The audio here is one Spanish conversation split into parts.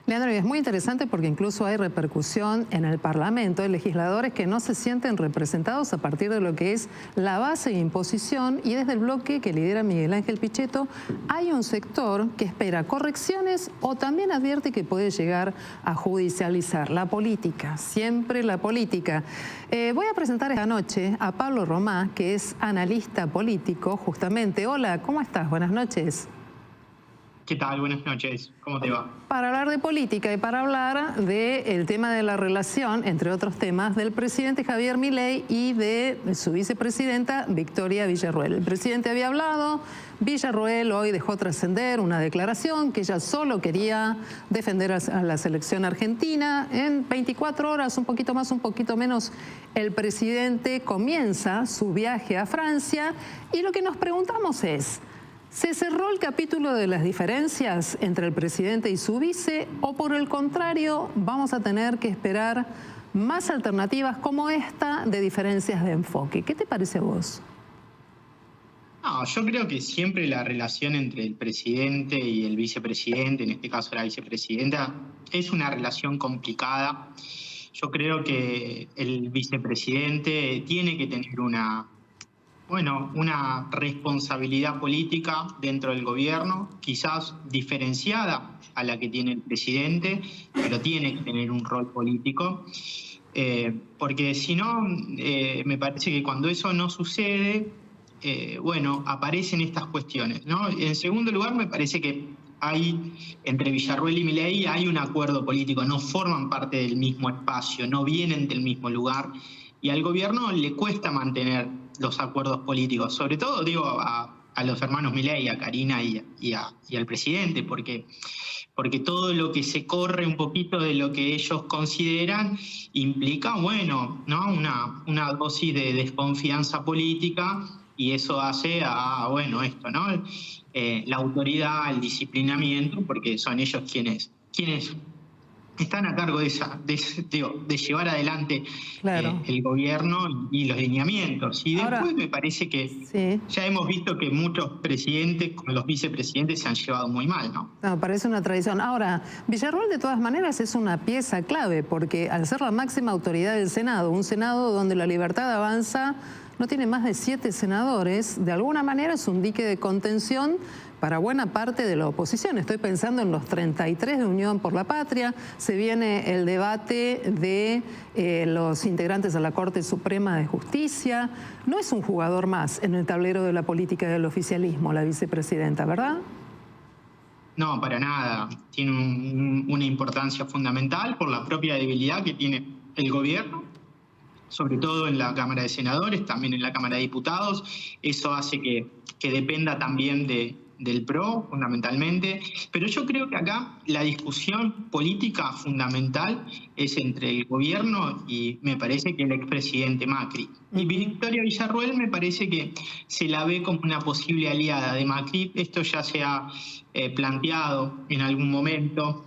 Leandro, y es muy interesante porque incluso hay repercusión en el Parlamento de legisladores que no se sienten representados a partir de lo que es la base de imposición, y desde el bloque que lidera Miguel Ángel Pichetto hay un sector que espera correcciones o también advierte que puede llegar a judicializar la política, siempre la política. Voy a presentar esta noche a Pablo Romá, que es analista político justamente. Hola, ¿cómo estás? Buenas noches. ¿Qué tal? Buenas noches. ¿Cómo te va? Para hablar de política y para hablar del tema de la relación, entre otros temas, del presidente Javier Milei y de su vicepresidenta Victoria Villarruel. El presidente había hablado, Villarruel hoy dejó trascender una declaración que ella solo quería defender a la selección argentina. En 24 horas, un poquito más, un poquito menos, el presidente comienza su viaje a Francia y lo que nos preguntamos es: ¿se cerró el capítulo de las diferencias entre el presidente y su vice, o por el contrario vamos a tener que esperar más alternativas como esta de diferencias de enfoque? ¿Qué te parece a vos? No, yo creo que siempre la relación entre el presidente y el vicepresidente, en este caso la vicepresidenta, es una relación complicada. Yo creo que el vicepresidente tiene que tener una responsabilidad política dentro del gobierno, quizás diferenciada a la que tiene el presidente, pero tiene que tener un rol político, porque si no, me parece que cuando eso no sucede, aparecen estas cuestiones, ¿no? En segundo lugar, me parece que entre Villarruel y Milei hay un acuerdo político, no forman parte del mismo espacio, no vienen del mismo lugar, y al gobierno le cuesta mantener los acuerdos políticos, sobre todo digo a los hermanos Milei, a Karina y al presidente, porque todo lo que se corre un poquito de lo que ellos consideran implica, ¿no? una dosis de desconfianza política, y eso hace esto, ¿no? La autoridad, el disciplinamiento, porque son ellos quienes están a cargo de llevar adelante Claro. el gobierno y los lineamientos. Y después Ahora, me parece que sí. ya hemos visto que muchos presidentes con los vicepresidentes se han llevado muy mal, ¿no? No, parece una tradición. Ahora, Villarruel de todas maneras es una pieza clave porque al ser la máxima autoridad del Senado, un Senado donde la Libertad Avanza no tiene más de 7 senadores, de alguna manera es un dique de contención para buena parte de la oposición. Estoy pensando en los 33 de Unión por la Patria, se viene el debate de los integrantes de la Corte Suprema de Justicia. No es un jugador más en el tablero de la política del oficialismo, la vicepresidenta, ¿verdad? No, para nada. Tiene una importancia fundamental por la propia debilidad que tiene el gobierno, sobre todo en la Cámara de Senadores, también en la Cámara de Diputados. Eso hace que dependa también del PRO, fundamentalmente. Pero yo creo que acá la discusión política fundamental es entre el gobierno y me parece que el expresidente Macri. Y Victoria Villarruel me parece que se la ve como una posible aliada de Macri. Esto ya se ha planteado en algún momento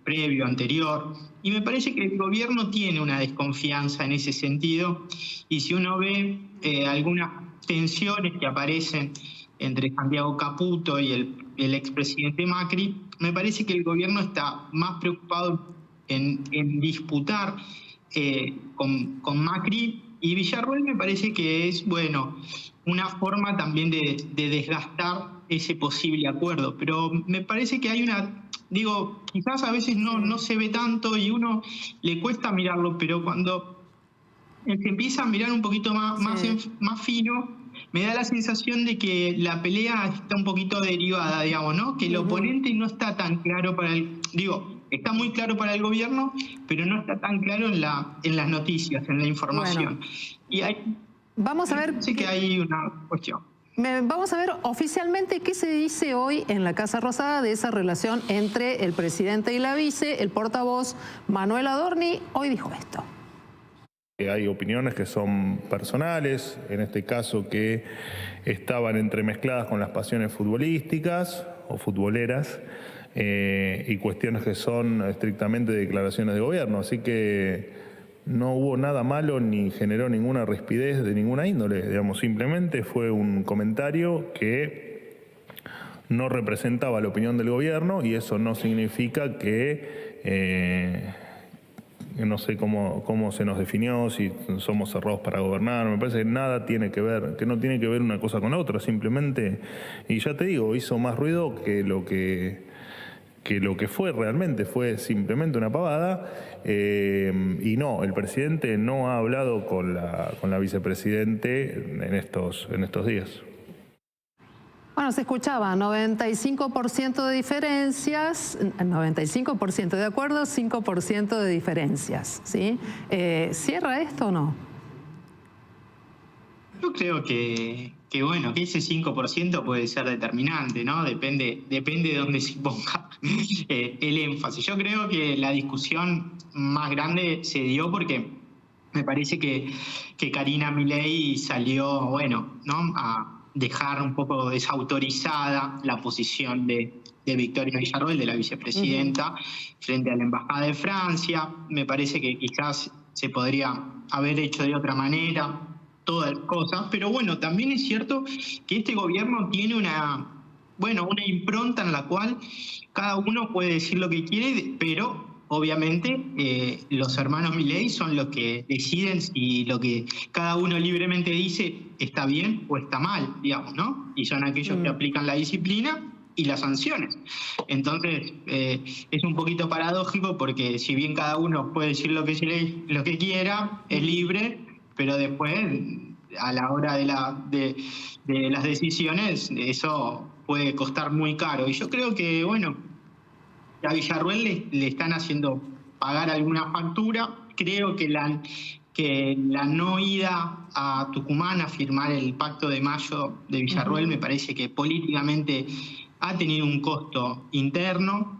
previo, anterior, y me parece que el gobierno tiene una desconfianza en ese sentido, y si uno ve algunas tensiones que aparecen entre Santiago Caputo y el expresidente Macri, me parece que el gobierno está más preocupado en disputar con Macri, y Villarruel me parece que es, una forma también de desgastar ese posible acuerdo, pero me parece que hay quizás a veces no se ve tanto y uno le cuesta mirarlo, pero cuando se empieza a mirar un poquito más fino, me da la sensación de que la pelea está un poquito derivada, digamos, ¿no? Que el oponente no está tan claro está muy claro para el gobierno, pero no está tan claro en las noticias, en la información. Bueno, Y vamos a ver. Sí que hay una cuestión. Vamos a ver oficialmente qué se dice hoy en la Casa Rosada de esa relación entre el presidente y la vice. El portavoz Manuel Adorni hoy dijo esto. Hay opiniones que son personales, en este caso que estaban entremezcladas con las pasiones futbolísticas o futboleras, y cuestiones que son estrictamente declaraciones de gobierno. Así que no hubo nada malo ni generó ninguna rispidez de ninguna índole, digamos, simplemente fue un comentario que no representaba la opinión del gobierno, y eso no significa que no sé cómo se nos definió, si somos cerrados para gobernar. Me parece que nada tiene que ver, que no tiene que ver una cosa con la otra, simplemente, y ya te digo, hizo más ruido que lo que fue realmente, fue simplemente una pavada. Y no, el presidente no ha hablado con la vicepresidente en estos días. Bueno, se escuchaba 95% de diferencias, 95% de acuerdo, 5% de diferencias, ¿sí? ¿Cierra esto o no? Yo creo que ese 5% puede ser determinante, ¿no? Depende de dónde se ponga el énfasis. Yo creo que la discusión más grande se dio porque me parece que Karina Milei salió, bueno, ¿no?, a dejar un poco desautorizada la posición de Victoria Villarroel, de la vicepresidenta, frente a la Embajada de Francia. Me parece que quizás se podría haber hecho de otra manera todas las cosas, pero bueno, también es cierto que este gobierno tiene una impronta en la cual cada uno puede decir lo que quiere, pero obviamente los hermanos Milei son los que deciden si lo que cada uno libremente dice está bien o está mal, digamos, ¿no? Y son aquellos que aplican la disciplina y las sanciones. Entonces, es un poquito paradójico porque si bien cada uno puede decir lo que quiera, es libre, pero después, a la hora de las decisiones, eso puede costar muy caro. Y yo creo que, bueno, a Villarroel le están haciendo pagar alguna factura. Creo que la no ida a Tucumán a firmar el Pacto de Mayo de Villarroel me parece que políticamente ha tenido un costo interno.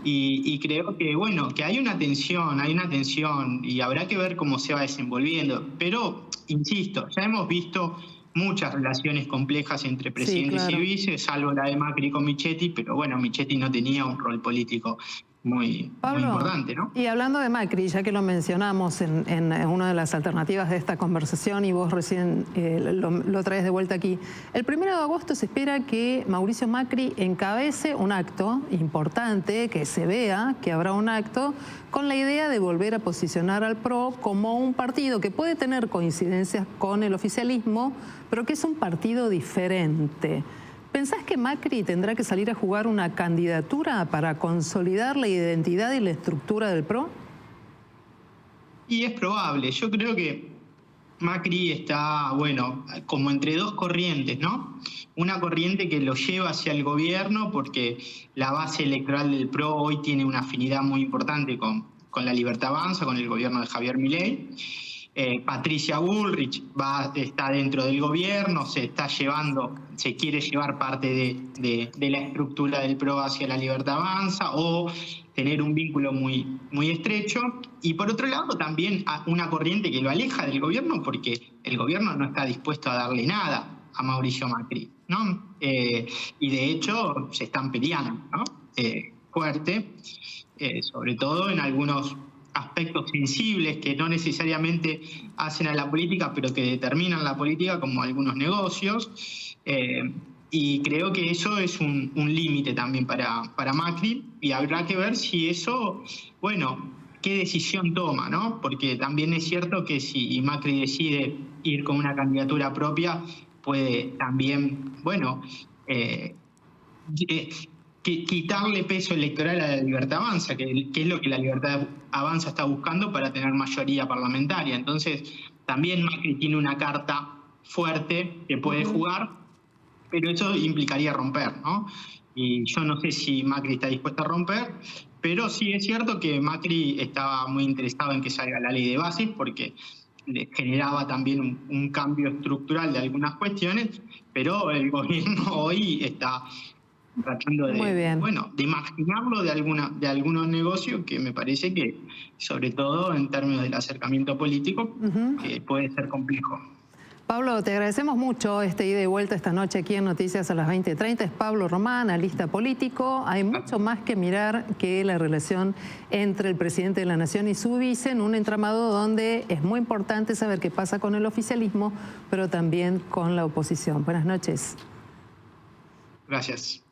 Y creo que, bueno, que hay una tensión y habrá que ver cómo se va desenvolviendo. Pero, insisto, ya hemos visto muchas relaciones complejas entre presidentes y vice, salvo la de Macri con Michetti, pero bueno, Michetti no tenía un rol político muy importante, ¿no? Y hablando de Macri, ya que lo mencionamos en una de las alternativas de esta conversación y vos recién lo traes de vuelta aquí, el 1 de agosto se espera que Mauricio Macri encabece un acto importante, que se vea que habrá un acto con la idea de volver a posicionar al PRO como un partido que puede tener coincidencias con el oficialismo, pero que es un partido diferente. ¿Pensás que Macri tendrá que salir a jugar una candidatura para consolidar la identidad y la estructura del PRO? Y es probable. Yo creo que Macri está, bueno, como entre dos corrientes, ¿no? Una corriente que lo lleva hacia el gobierno porque la base electoral del PRO hoy tiene una afinidad muy importante con la Libertad Avanza, con el gobierno de Javier Milei. Patricia Bullrich está dentro del gobierno, se quiere llevar parte de la estructura del PRO hacia la Libertad Avanza o tener un vínculo muy, muy estrecho. Y por otro lado también una corriente que lo aleja del gobierno porque el gobierno no está dispuesto a darle nada a Mauricio Macri, ¿no? Y de hecho se están peleando, ¿no? Fuerte, sobre todo en algunos aspectos sensibles que no necesariamente hacen a la política, pero que determinan la política, como algunos negocios. Y creo que eso es un límite también para Macri, y habrá que ver si eso, bueno, qué decisión toma, ¿no? Porque también es cierto que si Macri decide ir con una candidatura propia, puede también, bueno, quitarle peso electoral a la Libertad Avanza, que es lo que la Libertad Avanza está buscando para tener mayoría parlamentaria. Entonces, también Macri tiene una carta fuerte que puede jugar, pero eso implicaría romper, ¿no? Y yo no sé si Macri está dispuesto a romper, pero sí es cierto que Macri estaba muy interesado en que salga la ley de bases porque generaba también un cambio estructural de algunas cuestiones, pero el gobierno hoy está tratando de marginarlo de algunos negocios que me parece que, sobre todo en términos del acercamiento político, puede ser complejo. Pablo, te agradecemos mucho este ida y vuelta esta noche aquí en Noticias a las 20:30. Es Pablo Román, analista político. Hay mucho más que mirar que la relación entre el presidente de la Nación y su vice en un entramado donde es muy importante saber qué pasa con el oficialismo, pero también con la oposición. Buenas noches. Gracias.